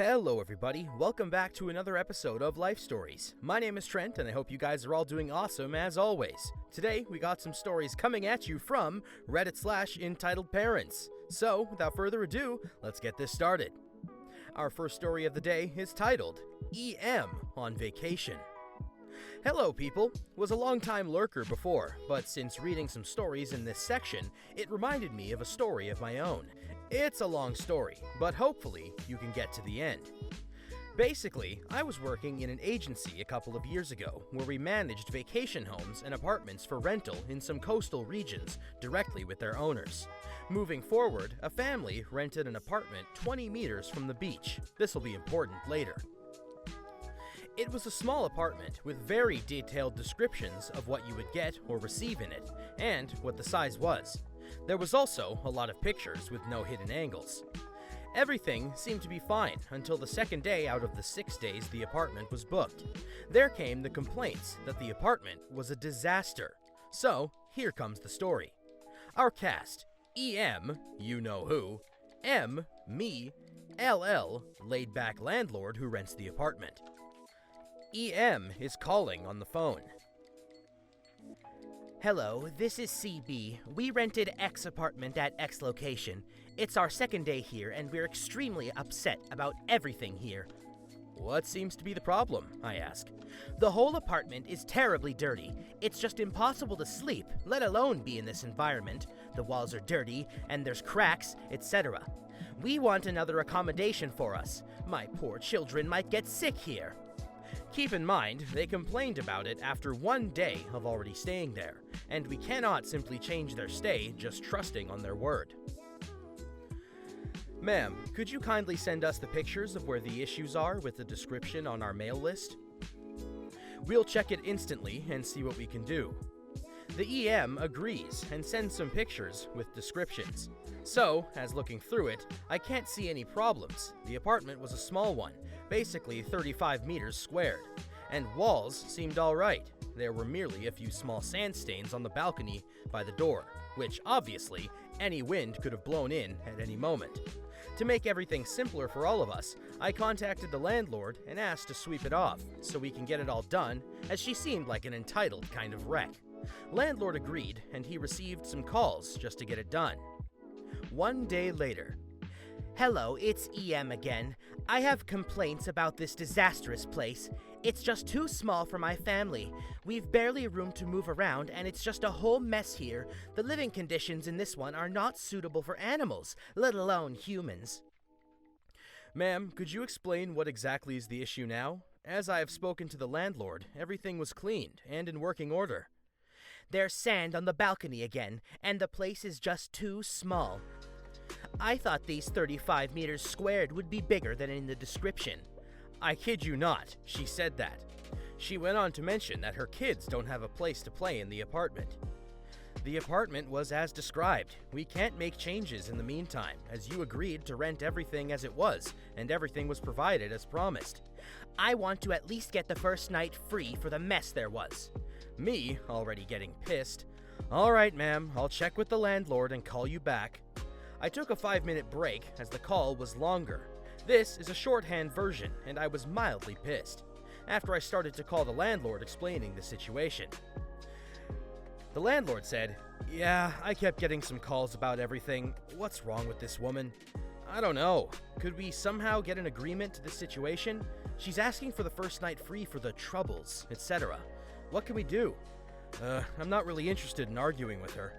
Hello everybody, welcome back to another episode of Life Stories. My name is Trent and I hope you guys are all doing awesome as always. Today we got some stories coming at you from Reddit/entitledparents. So without further ado, let's get this started. Our first story of the day is titled, EM on Vacation. Hello people, was a long-time lurker before, but since reading some stories in this section, it reminded me of a story of my own. It's a long story, but hopefully you can get to the end. Basically, I was working in an agency a couple of years ago where we managed vacation homes and apartments for rental in some coastal regions directly with their owners. Moving forward, a family rented an apartment 20 meters from the beach. This will be important later. It was a small apartment with very detailed descriptions of what you would get or receive in it, and what the size was. There was also a lot of pictures with no hidden angles. Everything seemed to be fine until the second day out of the 6 days the apartment was booked. There came the complaints that the apartment was a disaster. So, here comes the story. Our cast: EM, you know who, M, me, LL, laid-back landlord who rents the apartment. EM is calling on the phone. Hello, this is CB. We rented X apartment at X location. It's our second day here, and we're extremely upset about everything here. What seems to be the problem? I ask. The whole apartment is terribly dirty. It's just impossible to sleep, let alone be in this environment. The walls are dirty, and there's cracks, etc. We want another accommodation for us. My poor children might get sick here. Keep in mind, they complained about it after 1 day of already staying there, and we cannot simply change their stay just trusting on their word. Ma'am, could you kindly send us the pictures of where the issues are with the description on our mail list? We'll check it instantly and see what we can do. The EM agrees and sends some pictures with descriptions. So, as looking through it, I can't see any problems. The apartment was a small one, basically 35 meters squared, and walls seemed alright. There were merely a few small sand stains on the balcony by the door, which obviously any wind could have blown in at any moment. To make everything simpler for all of us, I contacted the landlord and asked to sweep it off so we can get it all done, as she seemed like an entitled kind of wreck. Landlord agreed, and he received some calls just to get it done. 1 day later. Hello, it's EM again. I have complaints about this disastrous place. It's just too small for my family. We've barely room to move around, and it's just a whole mess here. The living conditions in this one are not suitable for animals, let alone humans. Ma'am, could you explain what exactly is the issue now? As I have spoken to the landlord, everything was cleaned and in working order. There's sand on the balcony again, and the place is just too small. I thought these 35 meters squared would be bigger than in the description. I kid you not, she said that. She went on to mention that her kids don't have a place to play in the apartment. The apartment was as described. We can't make changes in the meantime, as you agreed to rent everything as it was, and everything was provided as promised. I want to at least get the first night free for the mess there was. Me, already getting pissed. All right, ma'am, I'll check with the landlord and call you back. I took a 5-minute break as the call was longer. This is a shorthand version, and I was mildly pissed. After I started to call the landlord explaining the situation. The landlord said, "Yeah, I kept getting some calls about everything. What's wrong with this woman? I don't know. Could we somehow get an agreement to this situation? She's asking for the first night free for the troubles, etc. What can we do? I'm not really interested in arguing with her.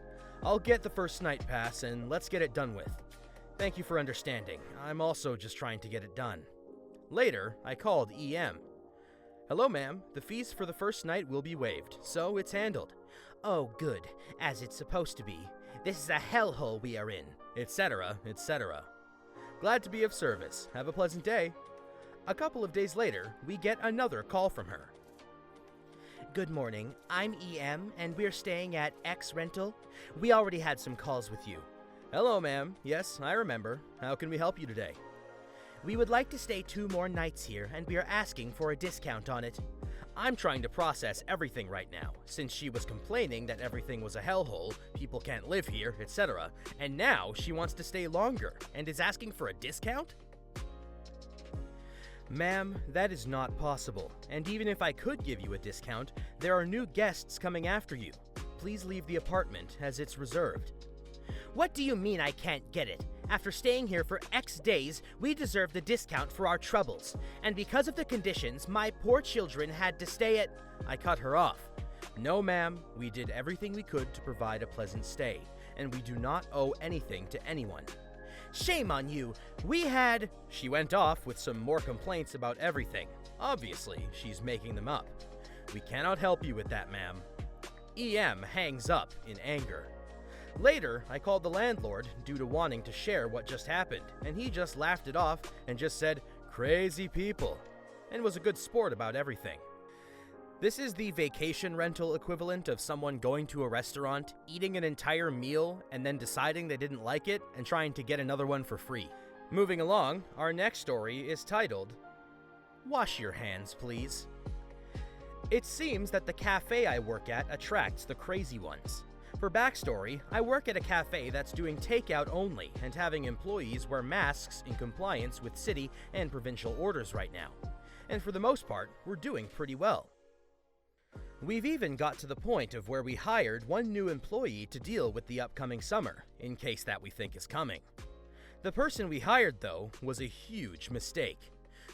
I'll get the first night pass and let's get it done with. Thank you for understanding. I'm also just trying to get it done." Later, I called EM. "Hello, ma'am. The fees for the first night will be waived, so it's handled." "Oh, good, as it's supposed to be. This is a hellhole we are in," etc., etc. Glad to be of service. Have a pleasant day. A couple of days later, we get another call from her. Good morning, I'm EM, and we're staying at X Rental. We already had some calls with you. Hello, ma'am. Yes, I remember. How can we help you today? We would like to stay 2 more nights here, and we are asking for a discount on it. I'm trying to process everything right now, since she was complaining that everything was a hellhole, people can't live here, etc., and now she wants to stay longer, and is asking for a discount? Ma'am, that is not possible, and even if I could give you a discount, there are new guests coming after you. Please leave the apartment, as it's reserved. What do you mean I can't get it? After staying here for X days, we deserve the discount for our troubles. And because of the conditions, my poor children had to stay at... I cut her off. No, ma'am, we did everything we could to provide a pleasant stay, and we do not owe anything to anyone. Shame on you. We had... She went off with some more complaints about everything. Obviously, she's making them up. We cannot help you with that, ma'am. EM hangs up in anger. Later, I called the landlord due to wanting to share what just happened, and he just laughed it off and just said, "Crazy people," and was a good sport about everything. This is the vacation rental equivalent of someone going to a restaurant, eating an entire meal, and then deciding they didn't like it and trying to get another one for free. Moving along, our next story is titled, "Wash Your Hands, Please." It seems that the cafe I work at attracts the crazy ones. For backstory, I work at a cafe that's doing takeout only and having employees wear masks in compliance with city and provincial orders right now. And for the most part, we're doing pretty well. We've even got to the point of where we hired one new employee to deal with the upcoming summer, in case that we think is coming. The person we hired, though, was a huge mistake.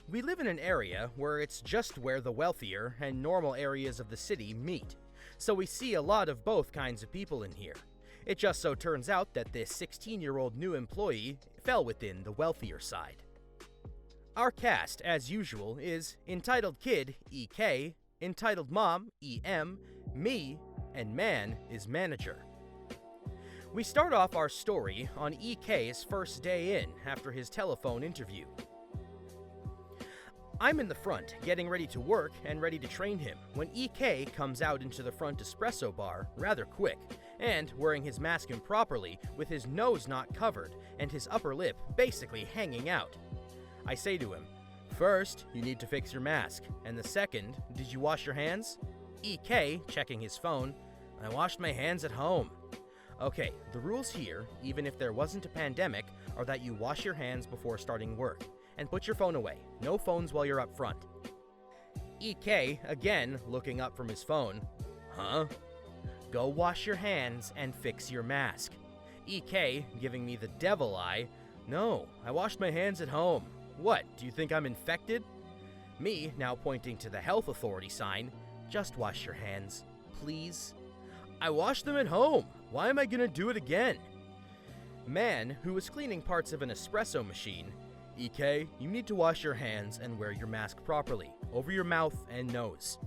We live in an area where it's just where the wealthier and normal areas of the city meet, so we see a lot of both kinds of people in here. It just so turns out that this 16-year-old new employee fell within the wealthier side. Our cast, as usual, is Entitled Kid, EK, Entitled Mom, EM, me, and Man is Manager. We start off our story on EK's first day in after his telephone interview. I'm in the front, getting ready to work and ready to train him, when EK comes out into the front espresso bar rather quick, and wearing his mask improperly, with his nose not covered and his upper lip basically hanging out. I say to him, "First, you need to fix your mask, and the second, did you wash your hands?" EK, checking his phone, "I washed my hands at home." Okay, the rules here, even if there wasn't a pandemic, are that you wash your hands before starting work. And put your phone away. No phones while you're up front. EK, again, looking up from his phone. Huh? Go wash your hands and fix your mask. EK, giving me the devil eye. No, I washed my hands at home. What, do you think I'm infected? Me, now pointing to the health authority sign. Just wash your hands, please. I washed them at home. Why am I gonna do it again? Man, who was cleaning parts of an espresso machine. EK, you need to wash your hands and wear your mask properly, over your mouth and nose.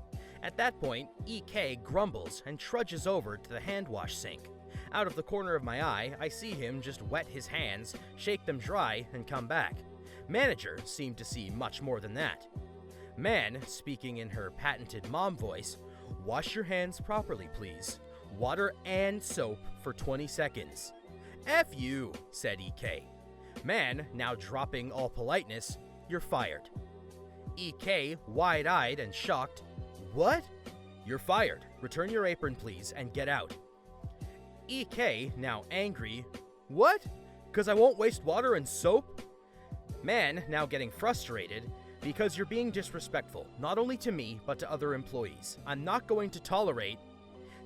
At that point, EK grumbles and trudges over to the hand wash sink. Out of the corner of my eye, I see him just wet his hands, shake them dry, and come back. Manager seemed to see much more than that. Man, speaking in her patented mom voice, "Wash your hands properly, please. Water and soap for 20 seconds. F you, said EK. Man, now dropping all politeness, "You're fired." EK, wide-eyed and shocked, "What?" "You're fired. Return your apron, please, and get out." EK, now angry, "What? 'Cause I won't waste water and soap?" Man, now getting frustrated, "Because you're being disrespectful, not only to me, but to other employees. I'm not going to tolerate..."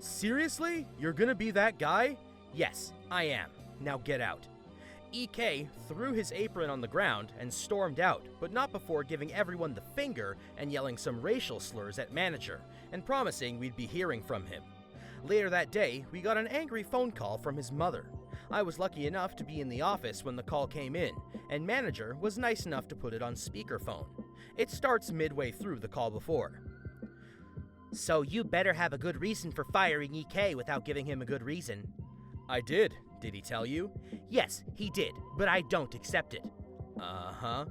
"Seriously? You're gonna be that guy?" "Yes, I am. Now get out." EK threw his apron on the ground and stormed out, but not before giving everyone the finger and yelling some racial slurs at manager, and promising we'd be hearing from him. Later that day, we got an angry phone call from his mother. I was lucky enough to be in the office when the call came in, and manager was nice enough to put it on speakerphone. It starts midway through the call before. "So you better have a good reason for firing EK without giving him a good reason." "I did. Did he tell you?" "Yes, he did, but I don't accept it." "Uh-huh."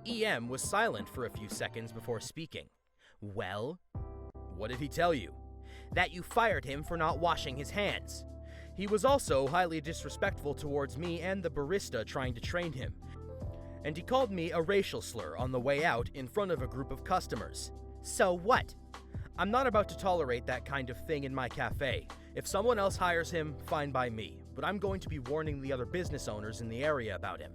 EM was silent for a few seconds before speaking. "Well?" "What did he tell you?" "That you fired him for not washing his hands. He was also highly disrespectful towards me and the barista trying to train him. And he called me a racial slur on the way out in front of a group of customers." "So what?" "I'm not about to tolerate that kind of thing in my cafe. If someone else hires him, fine by me, but I'm going to be warning the other business owners in the area about him."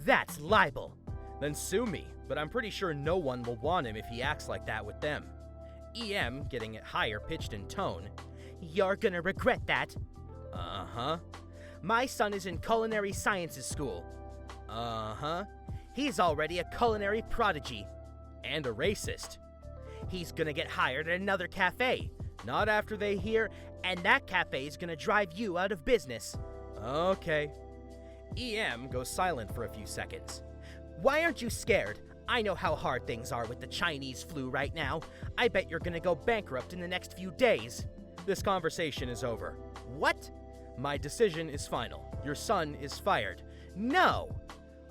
"That's libel." Then sue me, but I'm pretty sure no one will want him if he acts like that with them. EM, getting it higher pitched in tone. You're gonna regret that. Uh-huh. My son is in culinary sciences school. Uh-huh. He's already a culinary prodigy. And a racist. He's gonna get hired at another cafe. Not after they hear, and that cafe is gonna drive you out of business. Okay. EM goes silent for a few seconds. Why aren't you scared? I know how hard things are with the Chinese flu right now. I bet you're gonna go bankrupt in the next few days. This conversation is over. What? My decision is final. Your son is fired. No!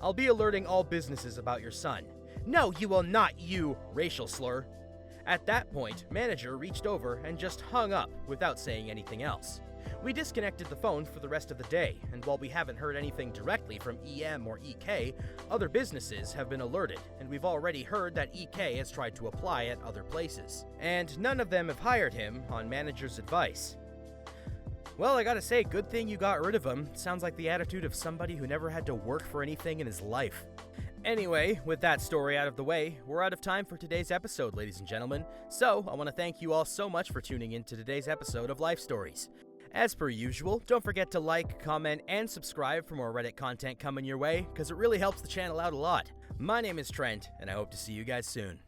I'll be alerting all businesses about your son. No, you will not, you racial slur. At that point, manager reached over and just hung up without saying anything else. We disconnected the phone for the rest of the day, and while we haven't heard anything directly from EM or EK, other businesses have been alerted, and we've already heard that EK has tried to apply at other places. And none of them have hired him on manager's advice. Well, I gotta say, good thing you got rid of him. Sounds like the attitude of somebody who never had to work for anything in his life. Anyway, with that story out of the way, we're out of time for today's episode, ladies and gentlemen. So, I want to thank you all so much for tuning in to today's episode of Life Stories. As per usual, don't forget to like, comment, and subscribe for more Reddit content coming your way, because it really helps the channel out a lot. My name is Trent, and I hope to see you guys soon.